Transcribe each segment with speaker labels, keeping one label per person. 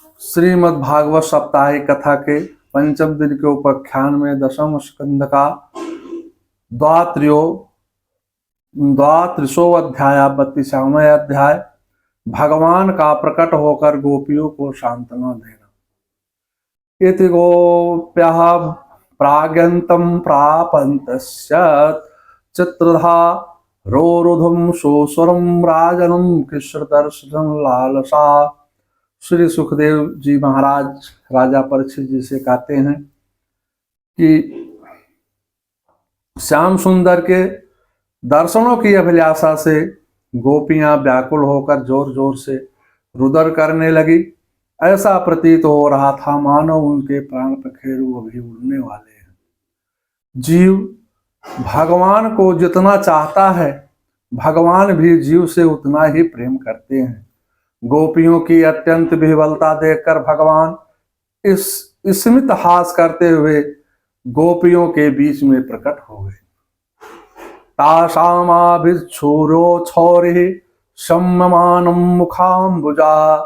Speaker 1: श्रीमद् भागवत साप्ताहिक कथा के पंचम दिन के उपाख्यान में दशम स्कंद का द्वात्रियो द्वात्रिशो अध्याय 32वां अध्याय भगवान का प्रकट होकर गोपियों को सांत्वना देना। इति गोप्यः प्राग्यन्तं प्रापन्तस्य चित्रधा रोरुधं सोस्वरं राजनं कृष्णदर्शनं लालसा। श्री सुखदेव जी महाराज राजा परीक्षित जी से कहते हैं कि श्याम सुंदर के दर्शनों की अभिलाषा से गोपियां व्याकुल होकर जोर जोर से रुदन करने लगी। ऐसा प्रतीत हो रहा था मानो उनके प्राण पखेरु अभी उड़ने वाले हैं। जीव भगवान को जितना चाहता है, भगवान भी जीव से उतना ही प्रेम करते हैं। गोपियों की अत्यंत विह्वलता देखकर भगवान इस स्मित हास करते हुए गोपियों के बीच में प्रकट हो गए। तासामाभिच्छूरो छौरिः सम्यमानं मुखाम्बुजा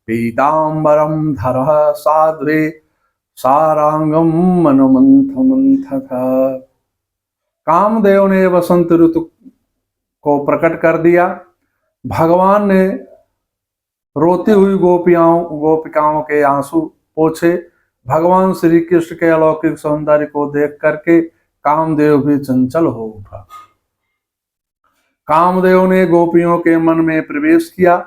Speaker 1: पीताम्बरं धरः साध्वे सारांगम मनमंथमंथथ। कामदेव ने वसंत ऋतु को प्रकट कर दिया। भगवान ने रोती हुई गोपिकाओं के आंसू पोछे। भगवान श्री कृष्ण के अलौकिक सौंदर्य को देख करके कामदेव भी चंचल हो उठा। कामदेव ने गोपियों के मन में प्रवेश किया।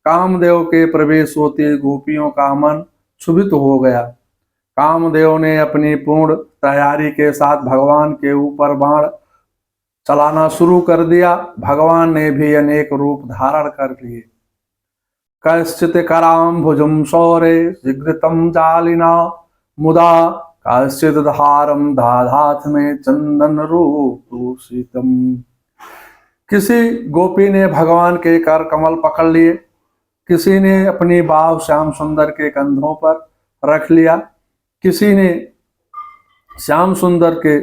Speaker 1: कामदेव के प्रवेश होते गोपियों का मन क्षुभित हो गया। कामदेव ने अपनी पूर्ण तैयारी के साथ भगवान के ऊपर बाण चलाना शुरू कर दिया। भगवान ने भी अनेक रूप धारण कर लिए। कश्चित् कराम्भुजं शौरे जिघृतं जालिना मुदा कश्चित् धारं दाधाथ में चंदन रूपम। किसी गोपी ने भगवान के कर कमल पकड़ लिए, किसी ने अपनी बाह श्याम सुंदर के कंधों पर रख लिया, किसी ने श्याम सुंदर के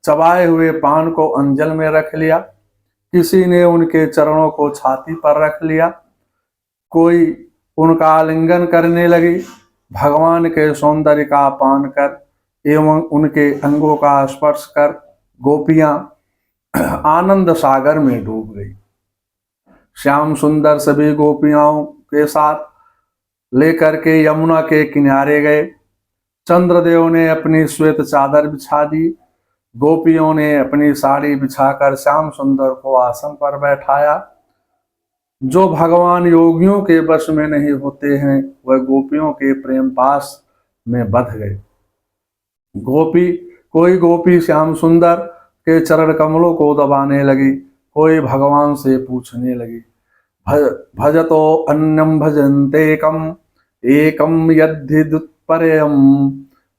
Speaker 1: चबाए हुए पान को अंजल में रख लिया, किसी ने उनके चरणों को छाती पर रख लिया, कोई उनका आलिंगन करने लगी। भगवान के सौंदर्य का पान कर एवं उनके अंगों का स्पर्श कर गोपियां आनंद सागर में डूब गई। श्याम सुंदर सभी गोपियों के साथ लेकर के यमुना के किनारे गए। चंद्रदेव ने अपनी श्वेत चादर बिछा दी। गोपियों ने अपनी साड़ी बिछाकर श्याम सुंदर को आसन पर बैठाया। जो भगवान योगियों के वश में नहीं होते हैं, वह गोपियों के प्रेम पास में बंध गए। कोई गोपी श्याम सुंदर के चरण कमलों को दबाने लगी, कोई भगवान से पूछने लगी, भजतो अन्यम भजन्तेकम एकम यद्धि दुत्परयम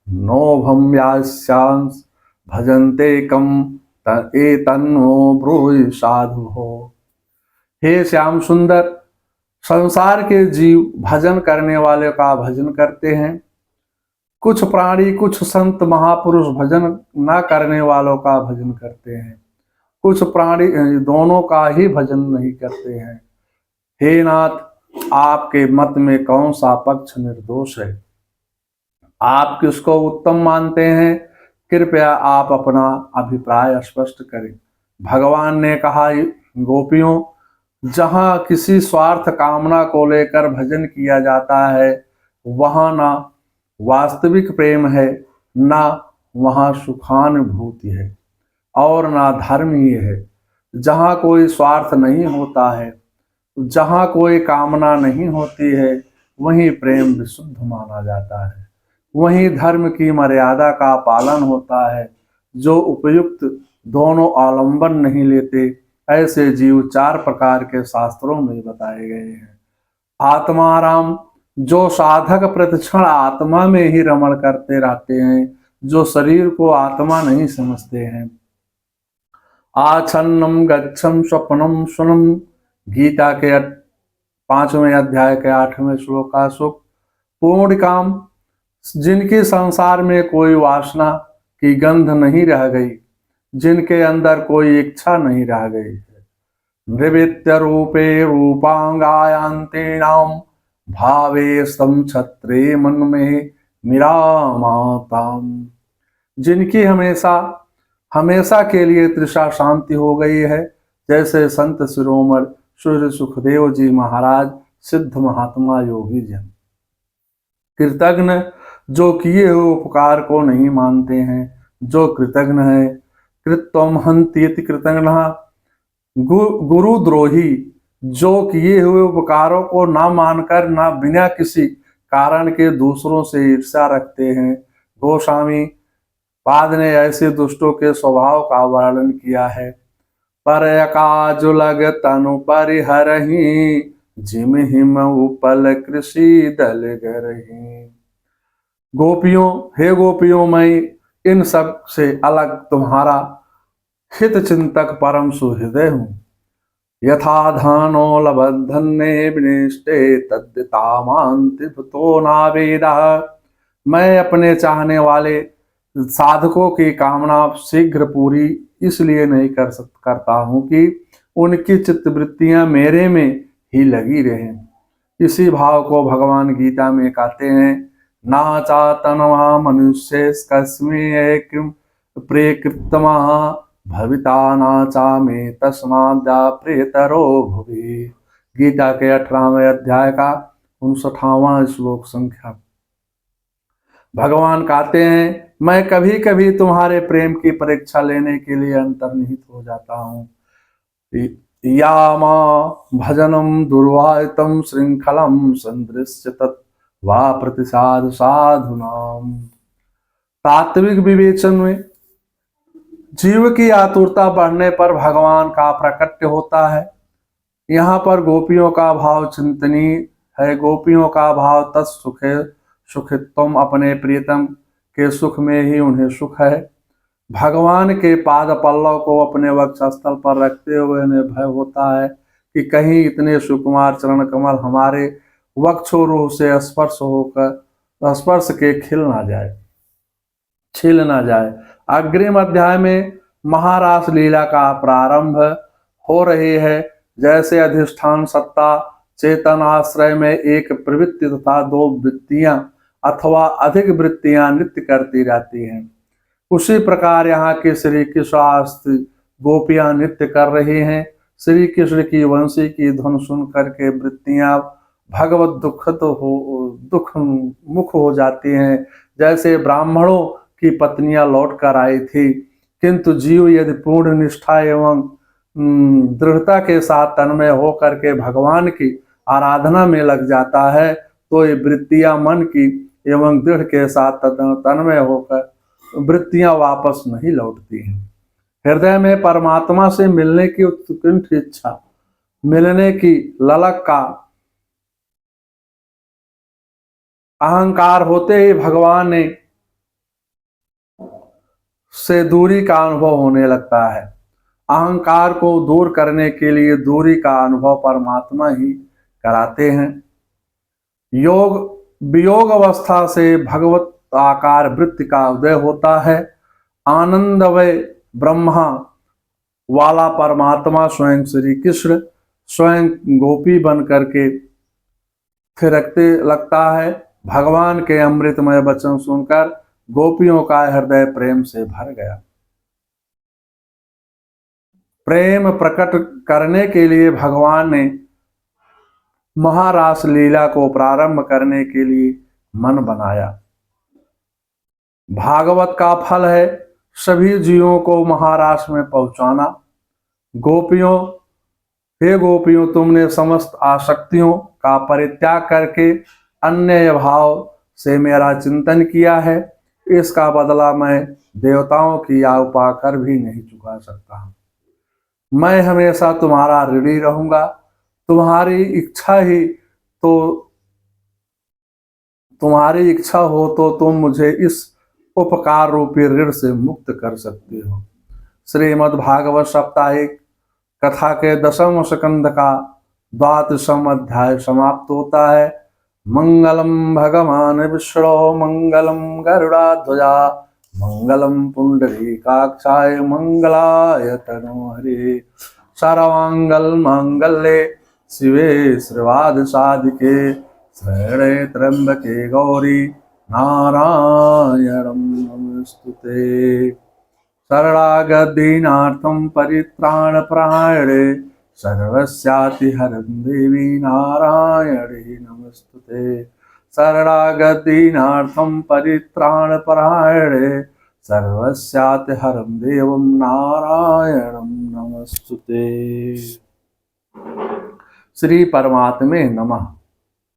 Speaker 1: नोभम यास्यांस भजन्तेकम एतन्नो ब्रूहि साधु हो। हे श्याम सुंदर, संसार के जीव भजन करने वाले का भजन करते हैं। कुछ प्राणी, कुछ संत महापुरुष भजन न करने वालों का भजन करते हैं। कुछ प्राणी दोनों का ही भजन नहीं करते हैं। हे नाथ, आपके मत में कौन सा पक्ष निर्दोष है? आप किसको उत्तम मानते हैं? कृपया आप अपना अभिप्राय स्पष्ट करें। भगवान ने कहा, गोपियों, जहाँ किसी स्वार्थ कामना को लेकर भजन किया जाता है, वहाँ ना वास्तविक प्रेम है, ना वहाँ सुखानुभूति है और ना धर्म ही है। जहाँ कोई स्वार्थ नहीं होता है, जहाँ कोई कामना नहीं होती है, वहीं प्रेम विशुद्ध माना जाता है। वहीं धर्म की मर्यादा का पालन होता है। जो उपयुक्त दोनों आलंबन नहीं लेते, ऐसे जीव 4 प्रकार के शास्त्रों में बताए गए हैं। आत्माराम, जो साधक प्रतिक्षण आत्मा में ही रमण करते रहते हैं, जो शरीर को आत्मा नहीं समझते हैं। आछन्नम गच्छम स्वप्नम सुनम, गीता के 5वें अध्याय के 8वें श्लोक का सुख। पूर्ण काम, जिनकी संसार में कोई वासना की गंध नहीं रह गई, जिनके अंदर कोई इच्छा नहीं रह गई है। निवृत्त रूपे रूपांगायांतीनाम भावे स्तम छत्रे मन में मिरामाताम। जिनकी हमेशा हमेशा के लिए तृषा शांति हो गई है, जैसे संत शिरोमणि सूर्य सुखदेव जी महाराज, सिद्ध महात्मा योगी जन। कृतघ्न जो किए हुए उपकार को नहीं मानते हैं, जो कृतघ्न है। कृत्वम हन्त्येति कृतघ्न, गुरुद्रोही जो किए हुए उपकारों को ना मानकर ना बिना किसी कारण के दूसरों से ईर्ष्या रखते हैं। गोस्वामी पाद ने ऐसे दुष्टों के स्वभाव का वर्णन किया है। पर काजुलग तनु परिहरहि, जिम हिम उपल कृषि दल गरहि। गोपियों, हे गोपियों, मैं इन सब से अलग तुम्हारा हित चिंतक परम सुहृदय हूँ। यथा धानो लबद्धन्ने विनिष्टे तद्दितामान्तिभूतो नावेदः। मैं अपने चाहने वाले साधकों की कामना शीघ्र पूरी इसलिए नहीं करता हूँ कि उनकी चित्तवृत्तियां मेरे में ही लगी रहें। इसी भाव को भगवान गीता में कहते हैं, ना चातनवा मनुष्य कस्मै प्रेकृतमा भविता नाचा में तस्माद्या प्रेतरो भुवि। गीता के 18वें अध्याय का 59वां श्लोक संख्या। भगवान कहते हैं, मैं कभी कभी तुम्हारे प्रेम की परीक्षा लेने के लिए अंतर्निहित हो जाता हूँ। या मां भजनम दुर्वाहितम श्रृंखलम संदृश्य तत् वा प्रतिसाद साधुनाम। तात्विक विवेचन में जीव की आतुरता बढ़ने पर भगवान का प्रकट्य होता है। यहाँ पर गोपियों का भाव चिंतनीय है। गोपियों का भाव तत्सुखे सुखित्वम, अपने प्रियतम के सुख में ही उन्हें सुख है। भगवान के पाद पल्लव को अपने वक्षस्थल पर रखते हुए उन्हें भय होता है कि कहीं इतने सुकुमार चरण कमल हमारे वक्षोरूह से स्पर्श के छिल ना जाए। अग्रिम अध्याय में महारास लीला का प्रारंभ हो रही है। जैसे अधिष्ठान सत्ता चेतन आश्रय में एक प्रवृत्ति तथा दो वृत्तियां अथवा अधिक वृत्तियां नृत्य करती रहती हैं, उसी प्रकार यहाँ के श्री कृष्ण गोपियां नृत्य कर रही हैं। श्री कृष्ण की वंशी की धुन सुन करके वृत्तियां भगवत दुख मुख हो जाती हैं। जैसे ब्राह्मणों की पत्नियां लौट कर आई थी, किंतु जीव यदि पूर्ण निष्ठा एवं दृढ़ता के साथ तन्मय हो करके भगवान की आराधना में लग जाता है, तो ये वृत्तियां मन की एवं दृढ़ के साथ तन्मय होकर वृत्तियां वापस नहीं लौटती हैं। हृदय में परमात्मा से मिलने की उत्कंठ इच्छा, मिलने की ललक का अहंकार होते ही भगवान से दूरी का अनुभव होने लगता है। अहंकार को दूर करने के लिए दूरी का अनुभव परमात्मा ही कराते हैं। योग वियोग अवस्था से भगवत आकार वृत्ति का उदय होता है। आनंदमय ब्रह्मा वाला परमात्मा स्वयं श्री कृष्ण स्वयं गोपी बन करके थिरकते लगता है। भगवान के अमृतमय वचन सुनकर गोपियों का हृदय प्रेम से भर गया। प्रेम प्रकट करने के लिए भगवान ने महारास लीला को प्रारंभ करने के लिए मन बनाया। भागवत का फल है सभी जीवों को महारास में पहुंचाना। गोपियों, हे गोपियों, तुमने समस्त आसक्तियों का परित्याग करके अन्य भाव से मेरा चिंतन किया है। इसका बदला मैं देवताओं की आग पाकर भी नहीं चुका सकता। मैं हमेशा तुम्हारा ऋणी रहूंगा। तुम्हारी इच्छा हो तो तुम मुझे इस उपकार रूपी ऋण से मुक्त कर सकते हो। श्रीमद् भागवत साप्ताहिक कथा के 10वें स्कंद का 12वां अध्याय समाप्त होता है। मंगलम भगवान विष्णु मंगलम गरुड़ाध्वजा मंगलम पुंडरीकाक्षाय मंगलाय तनोहरे। सर्वांगल मंगल्ये शिवे सर्वार्थ साधिके शरणे त्र्यंबके गौरी नारायणं नमस्तुते। शरणागतिनार्थं परित्राणपरायणे सर्वस्यातिहरं देवी नारायणे नमस्तुते। शरणागतिनार्थं परित्राणपरायणे सर्वस्यातिहरं देवं नारायणं नमस्तुते। श्री परमात्मे नमः।